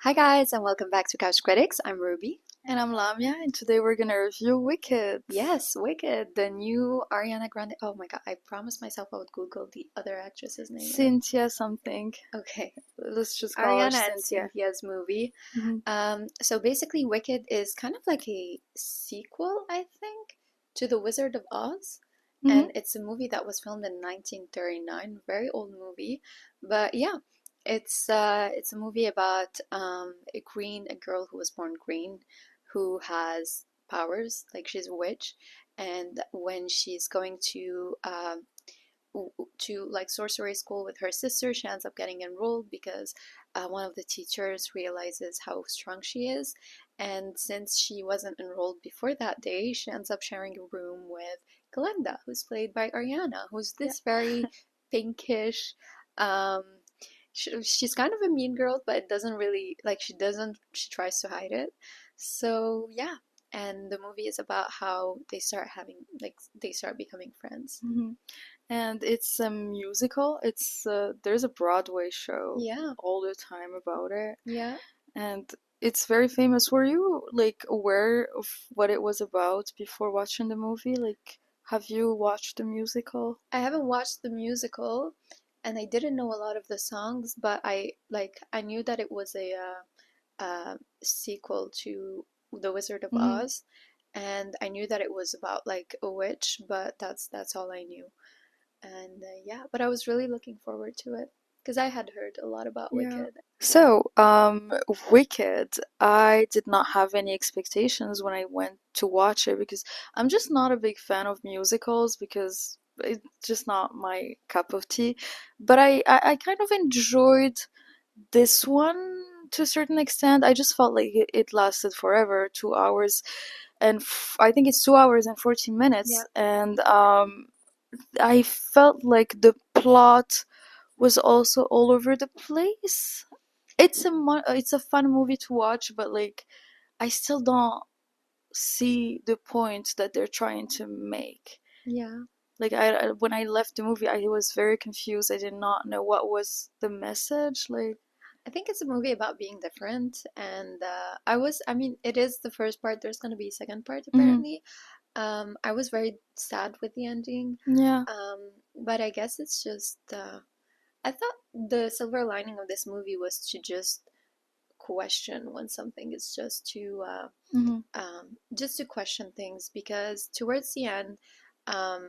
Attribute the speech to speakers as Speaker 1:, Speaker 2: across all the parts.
Speaker 1: Hi guys, and welcome back to Couch Critics. I'm Ruby.
Speaker 2: And I'm Lamia, and today we're gonna review Wicked.
Speaker 1: Yes, Wicked, the new Ariana Grande. Oh my god, I promised myself I would Google the other actress's name.
Speaker 2: Cynthia something.
Speaker 1: Okay,
Speaker 2: Let's just call her
Speaker 1: Ariana and
Speaker 2: Cynthia.
Speaker 1: Cynthia's movie.
Speaker 2: Mhm.
Speaker 1: So basically, Wicked is kind of like a sequel, I think, to The Wizard of Oz.
Speaker 2: Mhm.
Speaker 1: And it's a movie that was filmed in 1939, very old movie. But yeah, it's a movie about a girl who was born green, who has powers, like she's a witch, and when she's going to like sorcery school with her sister, she ends up getting enrolled because one of the teachers realizes how strong she is, and since she wasn't enrolled before that day, she ends up sharing a room with Glenda, who's played by Ariana, who's
Speaker 2: Yeah.
Speaker 1: this very pinkish. Um, she's kind of a mean girl, but it doesn't really like she doesn't. She tries to hide it. So yeah, and the movie is about how they start becoming friends.
Speaker 2: Mhm. And it's a musical. There's a Broadway show
Speaker 1: Yeah,
Speaker 2: all the time about it,
Speaker 1: yeah.
Speaker 2: and it's very famous. Were you like aware of what it was about before watching the movie? Like, have you watched the musical?
Speaker 1: I haven't watched the musical, and I didn't know a lot of the songs, but I knew that it was a sequel to The Wizard of
Speaker 2: Mhm.
Speaker 1: Oz, and I knew that it was about like a witch, but that's all I knew. And yeah, but I was really looking forward to it because I had heard a lot about
Speaker 2: Yeah.
Speaker 1: Wicked.
Speaker 2: So, Wicked, I did not have any expectations when I went to watch it because I'm just not a big fan of musicals because it's just not my cup of tea. But I kind of enjoyed this one to a certain extent. I just felt like it lasted forever, 2 hours, and I think it's 2 hours and 14
Speaker 1: Yeah,
Speaker 2: minutes. And I felt like the plot was also all over the place. It's a fun movie to watch, but like I still don't see the point that they're trying to make.
Speaker 1: yeah.
Speaker 2: Like when I left the movie, I was very confused. I did not know what was the message. Like,
Speaker 1: I think it's a movie about being different, and I mean, it is the first part. There's gonna be a second part
Speaker 2: mhm.
Speaker 1: apparently. I was very sad with the ending.
Speaker 2: Yeah,
Speaker 1: But I guess it's just I thought the silver lining of this movie was to just question when something is
Speaker 2: hmm,
Speaker 1: just to question things because towards the end, um,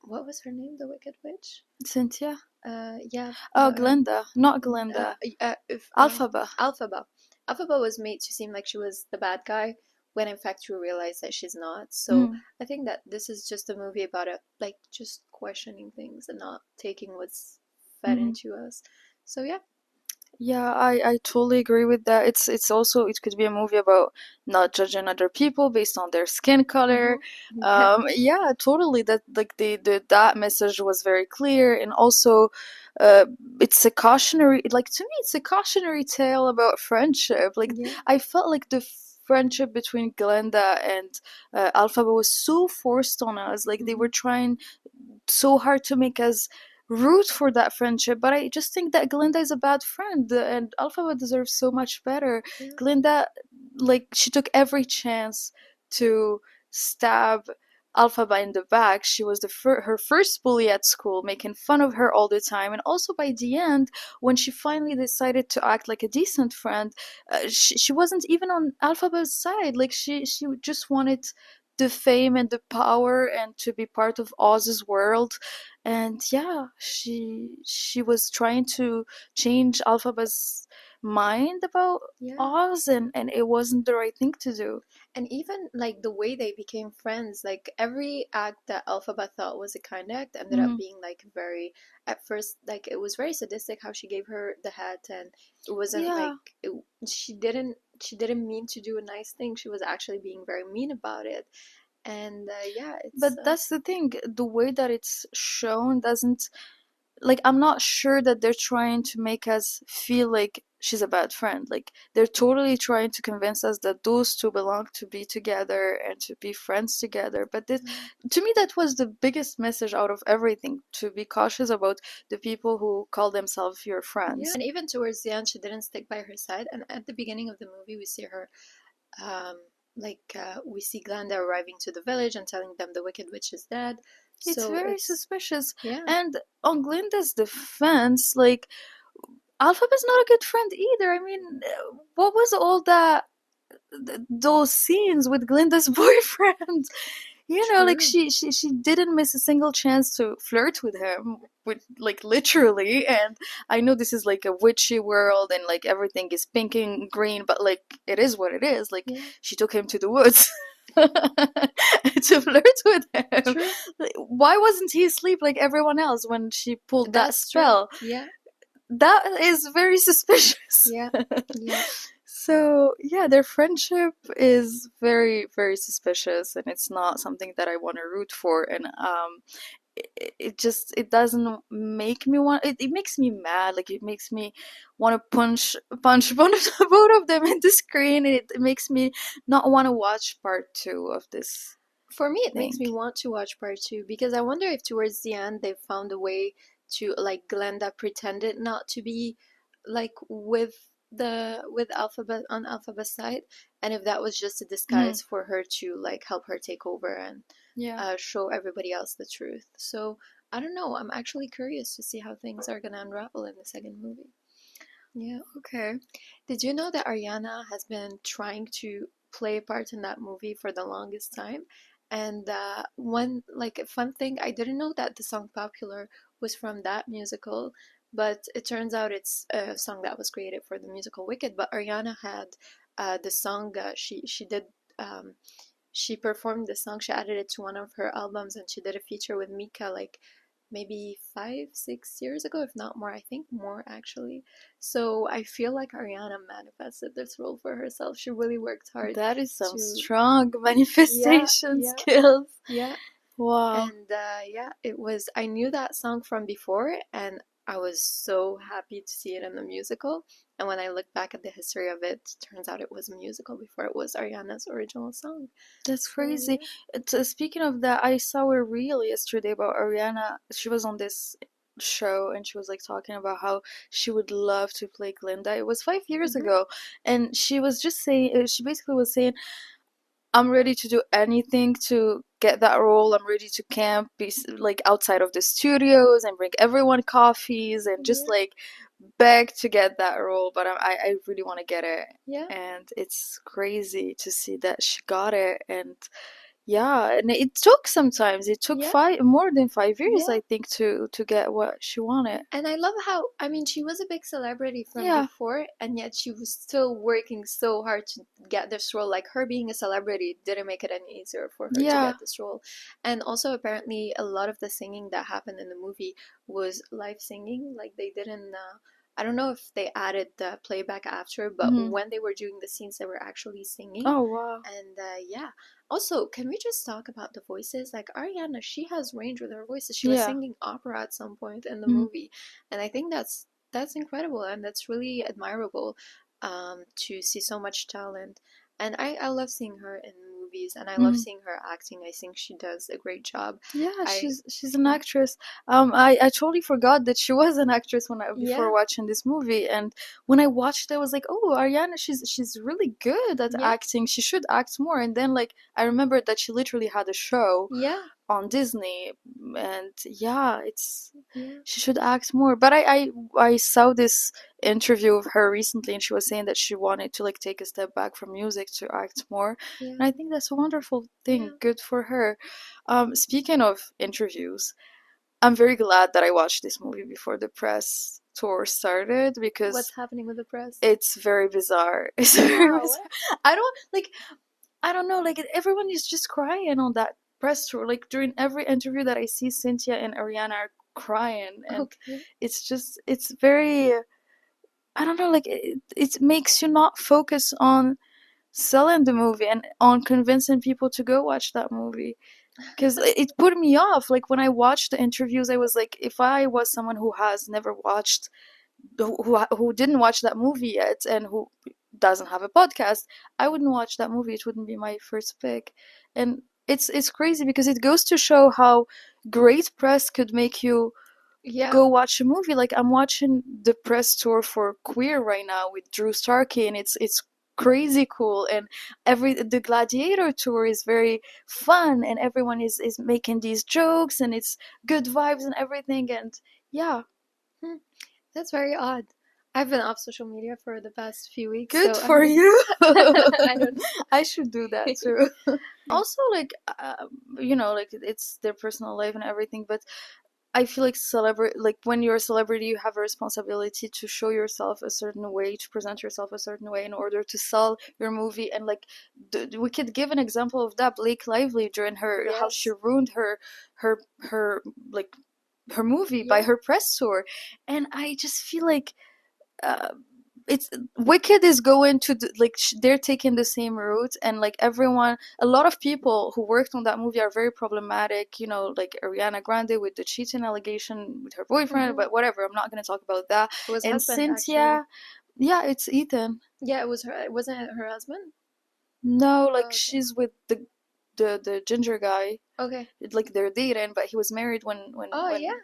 Speaker 1: what was her name? The Wicked Witch?
Speaker 2: Cynthia.
Speaker 1: Yeah.
Speaker 2: Oh, Glenda, not Glenda.
Speaker 1: If
Speaker 2: Alphaba.
Speaker 1: Alphaba. Alphaba was made to seem like she was the bad guy when in fact we realize that she's not. So
Speaker 2: Mhm,
Speaker 1: I think that this is just a movie about like just questioning things and not taking what's fed
Speaker 2: mhm.
Speaker 1: into us. So yeah.
Speaker 2: Yeah, I totally agree with that. It's also it could be a movie about not judging other people based on their skin color.
Speaker 1: Yeah.
Speaker 2: Yeah, totally. That like that message was very clear, and also, uh, it's a cautionary. Like to me, it's a cautionary tale about friendship. Like
Speaker 1: Yeah.
Speaker 2: I felt like the friendship between Glenda and Alphaba was so forced on us. Like they
Speaker 1: Mhm.
Speaker 2: were trying so hard to make us root for that friendship, but I just think that Glinda is a bad friend, and Alphaba deserves so much better.
Speaker 1: Yeah.
Speaker 2: Glinda, like, she took every chance to stab Alphaba in the back. She was her first bully at school, making fun of her all the time, and also by the end, when she finally decided to act like a decent friend, she wasn't even on Alphaba's side. Like she just wanted the fame and the power and to be part of Oz's world. And yeah, she was trying to change Alphaba's mind about
Speaker 1: Yeah.
Speaker 2: Oz, and it wasn't the right thing to do.
Speaker 1: And even like the way they became friends, like every act that Elphaba thought was a kind act ended up
Speaker 2: Hmm.
Speaker 1: being like very, at first, like it was very sadistic how she gave her the hat, and it wasn't
Speaker 2: Yeah,
Speaker 1: like she didn't mean to do a nice thing. She was actually being very mean about it. And yeah, it's
Speaker 2: but that's the thing. The way that it's shown doesn't, like, I'm not sure that they're trying to make us feel like she's a bad friend. Like they're totally trying to convince us that those two belong to be together and to be friends together. But this,
Speaker 1: Mm.
Speaker 2: to me, that was the biggest message out of everything, to be cautious about the people who call themselves your
Speaker 1: Yeah,
Speaker 2: friends.
Speaker 1: and even towards the end, she didn't stick by her side. And at the beginning of the movie, we see her, um, we see Glenda arriving to the village and telling them the Wicked Witch is dead.
Speaker 2: It's
Speaker 1: So
Speaker 2: very
Speaker 1: it's,
Speaker 2: suspicious.
Speaker 1: yeah,
Speaker 2: And on Glinda's defense, like, Alphabe's not a good friend either. I mean, what was all that, those scenes with Glinda's boyfriend? You know, like
Speaker 1: true.
Speaker 2: she didn't miss a single chance to flirt with him, with like literally. And I know this is like a witchy world and like everything is pink and green, but like it is what it is. Like
Speaker 1: Yeah,
Speaker 2: she took him to the woods to flirt with him.
Speaker 1: true.
Speaker 2: Like, why wasn't he asleep like everyone else when she pulled that
Speaker 1: That's true.
Speaker 2: spell?
Speaker 1: Yeah,
Speaker 2: That is very suspicious.
Speaker 1: yeah, yeah,
Speaker 2: So, yeah, their friendship is very, very suspicious, and it's not something that I want to root for. And it just it doesn't make me want. It makes me mad. Like it makes me want to punch both of them in the screen. And it makes me not want to watch part two of this
Speaker 1: For me, it makes
Speaker 2: thing.
Speaker 1: me want to watch part two because I wonder if towards the end they found a way to, like, Glenda pretended not to be like with Alphabet on Alphabet's side, and if that was just a
Speaker 2: Mm,
Speaker 1: disguise for her to like help her take over and
Speaker 2: yeah.
Speaker 1: show everybody else the truth. So I don't know. I'm actually curious to see how things are gonna unravel in the second movie. Yeah.
Speaker 2: Okay.
Speaker 1: Did you know that Ariana has been trying to play a part in that movie for the longest time? And one like a fun thing, I didn't know that the song Popular was from that musical, but it turns out it's a song that was created for the musical Wicked. But Ariana had the song she did she performed the song, she added it to one of her albums, and she did a feature with Mika like maybe 5, 6 years ago, if not more. I think more actually. So I feel like Ariana manifested this role for herself. She really worked hard
Speaker 2: That is some
Speaker 1: to,
Speaker 2: strong
Speaker 1: yeah,
Speaker 2: manifestation
Speaker 1: yeah,
Speaker 2: skills.
Speaker 1: yeah.
Speaker 2: Wow.
Speaker 1: And yeah, it was, I knew that song from before, and I was so happy to see it in the musical. And when I look back at the history of it, turns out it was a musical before it was Ariana's original song.
Speaker 2: That's
Speaker 1: So
Speaker 2: crazy.
Speaker 1: yeah.
Speaker 2: Speaking of that, I saw a reel yesterday about Ariana. She was on this show and she was like talking about how she would love to play Glinda. It was 5 years
Speaker 1: Hmm.
Speaker 2: ago, and she was just saying, she basically was saying, I'm ready to do anything to get that role. I'm ready to camp, like outside of the studios and bring everyone coffees and just
Speaker 1: Yeah,
Speaker 2: like beg to get that role. But I really want to get it.
Speaker 1: yeah,
Speaker 2: And it's crazy to see that she got it. And yeah, and it took sometimes. It took
Speaker 1: yeah,
Speaker 2: more than 5 years,
Speaker 1: yeah.
Speaker 2: I think, to get what she wanted.
Speaker 1: And I love how, I mean, she was a big celebrity from
Speaker 2: Yeah,
Speaker 1: before, and yet she was still working so hard to get this role. Like, her being a celebrity didn't make it any easier for her to
Speaker 2: yeah.
Speaker 1: get this role. And also, apparently, a lot of the singing that happened in the movie was live singing. Like, they didn't, I don't know if they added the playback after, but
Speaker 2: Hmm.
Speaker 1: when they were doing the scenes, they were actually singing.
Speaker 2: Oh wow.
Speaker 1: And yeah. Also, can we just talk about the voices? Like Ariana, she has range with her voices. She was
Speaker 2: Yeah.
Speaker 1: singing opera at some point in the
Speaker 2: Mhm.
Speaker 1: movie, and I think that's incredible and that's really admirable to see so much talent. And I love seeing her in movies, and I love
Speaker 2: Mhm.
Speaker 1: seeing her acting. I think she does a great job.
Speaker 2: Yeah,
Speaker 1: I
Speaker 2: she's an
Speaker 1: yeah,
Speaker 2: actress. I totally forgot that she was an actress when I before
Speaker 1: yeah,
Speaker 2: watching this movie, and when I watched it, I was like, oh, Ariana, she's really good at
Speaker 1: yeah,
Speaker 2: acting. She should act more. And then like I remembered that she literally had a show
Speaker 1: yeah,
Speaker 2: on Disney, and yeah, it's
Speaker 1: yeah,
Speaker 2: she should act more. But I saw this interview of her recently, and she was saying that she wanted to like take a step back from music to act more,
Speaker 1: yeah,
Speaker 2: and I think that's a wonderful thing.
Speaker 1: yeah.
Speaker 2: Good for her. Speaking of interviews, I'm very glad that I watched this movie before the press tour started because
Speaker 1: What's happening with the press?
Speaker 2: it's very bizarre. It's very
Speaker 1: How?
Speaker 2: bizarre. I don't like. I don't know. Like everyone is just crying on that press tour. Like during every interview that I see, Cynthia and Ariana are crying, and
Speaker 1: Okay.
Speaker 2: it's very. I don't know. Like it makes you not focus on selling the movie and on convincing people to go watch that movie because it put me off. Like when I watched the interviews, I was like, if I was someone who has never watched who didn't watch that movie yet and who doesn't have a podcast, I wouldn't watch that movie. It wouldn't be my first pick. And it's crazy because it goes to show how great press could make you
Speaker 1: Yeah.
Speaker 2: go watch a movie. Like I'm watching the press tour for Queer right now with Drew Starkey, and it's crazy cool. And the Gladiator tour is very fun, and everyone is making these jokes, and it's good vibes and everything. And yeah,
Speaker 1: Hmm. That's very odd. I've been off social media for the past few weeks,
Speaker 2: good
Speaker 1: so I
Speaker 2: for
Speaker 1: don't
Speaker 2: you.
Speaker 1: I don't
Speaker 2: I should do that too.
Speaker 1: know.
Speaker 2: Also, like like it's their personal life and everything, but I feel like like when you're a celebrity, you have a responsibility to show yourself a certain way, to present yourself a certain way in order to sell your movie. And like, we could give an example of that. Blake Lively during her how she
Speaker 1: Yes.
Speaker 2: ruined her like her movie by
Speaker 1: Yeah.
Speaker 2: her press tour, and I just feel like uh, it's Wicked is going to they're taking the same route, and like everyone, a lot of people who worked on that movie are very problematic. Like Ariana Grande with the cheating allegation with her boyfriend,
Speaker 1: Hmm.
Speaker 2: but whatever. I'm not gonna talk about that.
Speaker 1: It was
Speaker 2: And
Speaker 1: husband actually.
Speaker 2: Cynthia, yeah, it's Ethan.
Speaker 1: Yeah, it was her. It wasn't her husband.
Speaker 2: No,
Speaker 1: Oh,
Speaker 2: like
Speaker 1: okay.
Speaker 2: she's with the ginger guy.
Speaker 1: Okay.
Speaker 2: Like they're dating, but he was married
Speaker 1: Oh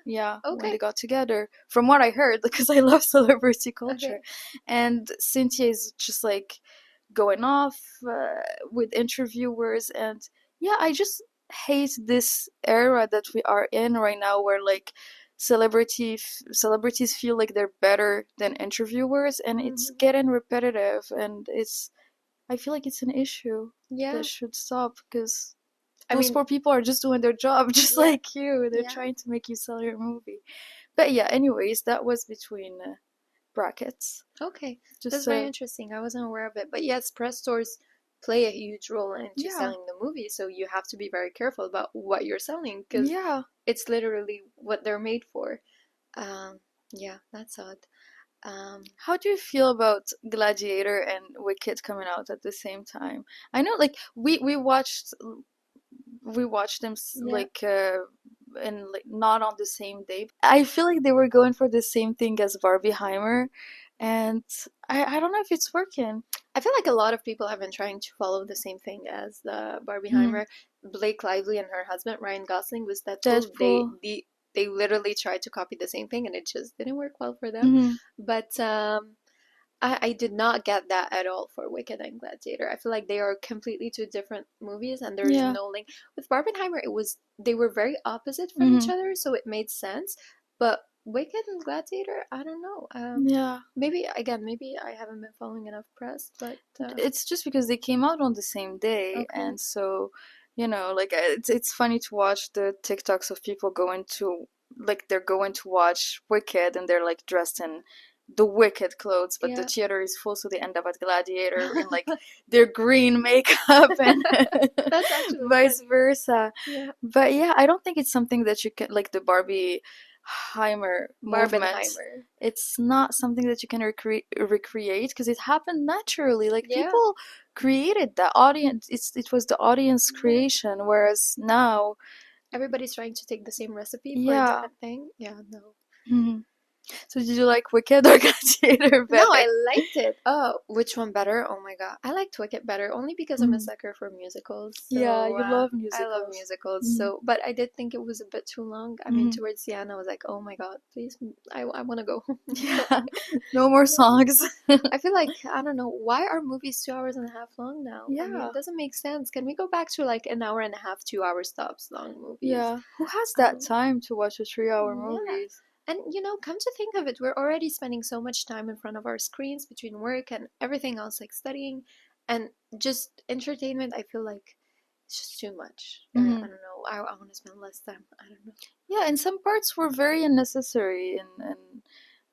Speaker 1: yeah.
Speaker 2: when they
Speaker 1: Okay.
Speaker 2: got together. From what I heard, because I love celebrity culture,
Speaker 1: Okay.
Speaker 2: and Cynthia is just like going off with interviewers, and yeah, I just hate this era that we are in right now, where like celebrities feel like they're better than interviewers, and it's
Speaker 1: Hmm.
Speaker 2: getting repetitive, and I feel like it's an issue
Speaker 1: Yeah.
Speaker 2: that should stop because
Speaker 1: I
Speaker 2: those
Speaker 1: mean,
Speaker 2: poor people are just doing their job, just
Speaker 1: yeah.
Speaker 2: like you. They're
Speaker 1: Yeah.
Speaker 2: trying to make you sell your movie. But yeah, anyways, that was between brackets.
Speaker 1: Okay. That's
Speaker 2: Just
Speaker 1: very interesting. I wasn't aware of it. But yes, press stores play a huge role into
Speaker 2: yeah,
Speaker 1: selling the movie, so you have to be very careful about what you're selling because
Speaker 2: yeah.
Speaker 1: it's literally what they're made for. Um, yeah, that's odd. Um,
Speaker 2: How do you feel about Gladiator and Wicked coming out at the same time? I know, like we watched them
Speaker 1: yeah.
Speaker 2: and like not on the same day. I feel like they were going for the same thing as Barbieheimer, and I don't know if it's working.
Speaker 1: I feel like a lot of people have been trying to follow the same thing as the
Speaker 2: Mhm.
Speaker 1: Barbieheimer. Blake Lively and her husband Ryan Gosling with Deadpool. They
Speaker 2: Deadpool.
Speaker 1: the they literally tried to copy the same thing and it just didn't work well for them.
Speaker 2: Hmm.
Speaker 1: But I did not get that at all for Wicked and Gladiator. I feel like they are completely two different movies and there's
Speaker 2: Yeah.
Speaker 1: no link. With Barbenheimer, they were very opposite from each
Speaker 2: Hmm.
Speaker 1: other, so it made sense. But Wicked and Gladiator, I don't know.
Speaker 2: Yeah.
Speaker 1: Maybe I haven't been following enough press, but
Speaker 2: It's just because they came out on the same day,
Speaker 1: okay.
Speaker 2: and so like it's funny to watch the TikToks of people going to like they're going to watch Wicked, and they're like dressed in the Wicked clothes, but the
Speaker 1: Yeah.
Speaker 2: theater is full, so they end up at Gladiator in like their green makeup and
Speaker 1: That's actually
Speaker 2: vice
Speaker 1: funny.
Speaker 2: versa.
Speaker 1: Yeah.
Speaker 2: But yeah, I don't think it's something that you can like the Barbieheimer movement.
Speaker 1: Barbenheimer.
Speaker 2: It's not something that you can recreate because it happened naturally. Like
Speaker 1: Yeah.
Speaker 2: people created that audience. It was the audience
Speaker 1: Yeah.
Speaker 2: creation, whereas now,
Speaker 1: Everybody's trying to take the same recipe for a
Speaker 2: yeah.
Speaker 1: different thing. Yeah, no.
Speaker 2: Mhm. So did you like Wicked or Gladiator
Speaker 1: No,
Speaker 2: better?
Speaker 1: I liked it. Oh, which one better? Oh my God. I liked Wicked better only because I'm a
Speaker 2: Mhm.
Speaker 1: sucker for musicals.
Speaker 2: Yeah,
Speaker 1: So
Speaker 2: you love
Speaker 1: I love
Speaker 2: musicals.
Speaker 1: musicals.
Speaker 2: Hmm.
Speaker 1: So, but I did think it was a bit too long. I mean,
Speaker 2: Hmm.
Speaker 1: towards the end, I was like, oh my God, please, I want to go. But
Speaker 2: Yeah, no more
Speaker 1: yeah,
Speaker 2: songs.
Speaker 1: I feel like, I don't know, why are movies 2 hours and a half long now? I mean,
Speaker 2: Yeah,
Speaker 1: it doesn't make sense. Can we go back to like an hour and a half, 2 hour stops long movies?
Speaker 2: yeah. Who has that
Speaker 1: Um,
Speaker 2: time to watch a 3-hour
Speaker 1: yeah.
Speaker 2: movies?
Speaker 1: And come to think of it, we're already spending so much time in front of our screens between work and everything else, like studying and just entertainment. I feel like it's just too much. I
Speaker 2: Hmm.
Speaker 1: don't know. I want to spend less time. I don't know.
Speaker 2: Yeah, and some parts were very unnecessary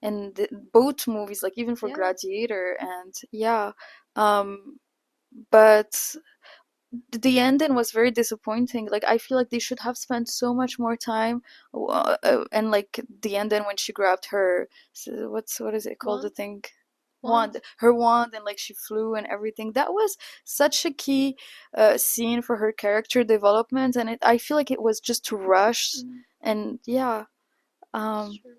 Speaker 2: in both movies, like even for
Speaker 1: Yeah.
Speaker 2: Gladiator, and yeah, um, but the ending was very disappointing. Like I feel like they should have spent so much more time, and like the ending when she grabbed her, what is it called, the
Speaker 1: Wand?
Speaker 2: thing,
Speaker 1: Wand?
Speaker 2: her wand, and like she flew and everything. That was such a key scene for her character development, and I feel like it was just rushed.
Speaker 1: Mm,
Speaker 2: And yeah,
Speaker 1: that's
Speaker 2: um,
Speaker 1: true.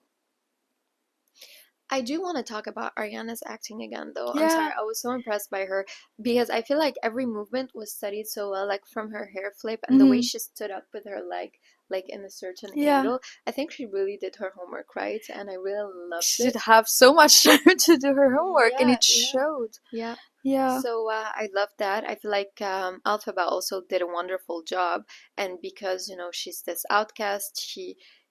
Speaker 1: I do want to talk about Ariana's acting again, though. I'm sorry,
Speaker 2: Yeah.
Speaker 1: I was so impressed by her because I feel like every movement was studied so well, like from her hair flip and the way
Speaker 2: Hmm.
Speaker 1: she stood up with her leg, like in a certain
Speaker 2: Yeah.
Speaker 1: angle. I think she really did her homework right, and I really loved
Speaker 2: She did
Speaker 1: it.
Speaker 2: have so much time to do her homework, and
Speaker 1: Yeah,
Speaker 2: it
Speaker 1: yeah,
Speaker 2: showed.
Speaker 1: yeah.
Speaker 2: Yeah.
Speaker 1: So I love that. I feel like Alphaba also did a wonderful job, and because she's this outcast,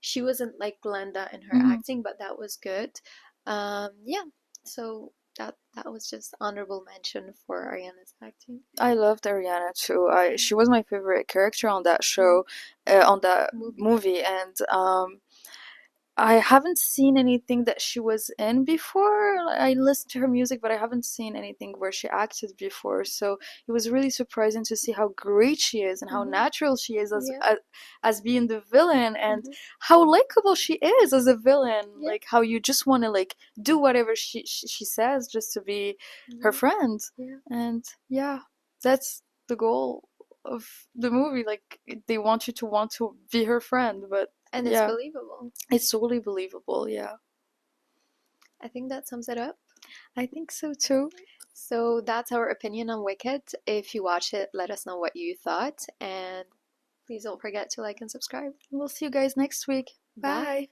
Speaker 1: she wasn't like Glenda in her
Speaker 2: Hmm.
Speaker 1: acting, but that was good. Yeah. So that was just honorable mention for Ariana's acting.
Speaker 2: I loved Ariana too. She was my favorite character on that
Speaker 1: Mhm.
Speaker 2: show, on that
Speaker 1: Movie.
Speaker 2: movie, and I haven't seen anything that she was in before. I listened to her music, but I haven't seen anything where she acted before. So it was really surprising to see how great she is and how
Speaker 1: Hmm.
Speaker 2: natural she is
Speaker 1: Yeah.
Speaker 2: as being the villain, and
Speaker 1: Hmm.
Speaker 2: how likable she is as a villain.
Speaker 1: Yeah.
Speaker 2: Like how you just want to like do whatever she says just to be her
Speaker 1: Yeah.
Speaker 2: friend.
Speaker 1: Yeah.
Speaker 2: And yeah, that's the goal of the movie. Like they want you to want to be her friend, but
Speaker 1: And it's
Speaker 2: yeah.
Speaker 1: believable.
Speaker 2: It's totally believable, yeah.
Speaker 1: I think that sums it up.
Speaker 2: I think so too.
Speaker 1: So that's our opinion on Wicked. If you watch it, let us know what you thought, and please don't forget to like and subscribe.
Speaker 2: We'll see you guys next week.
Speaker 1: Bye.
Speaker 2: Bye.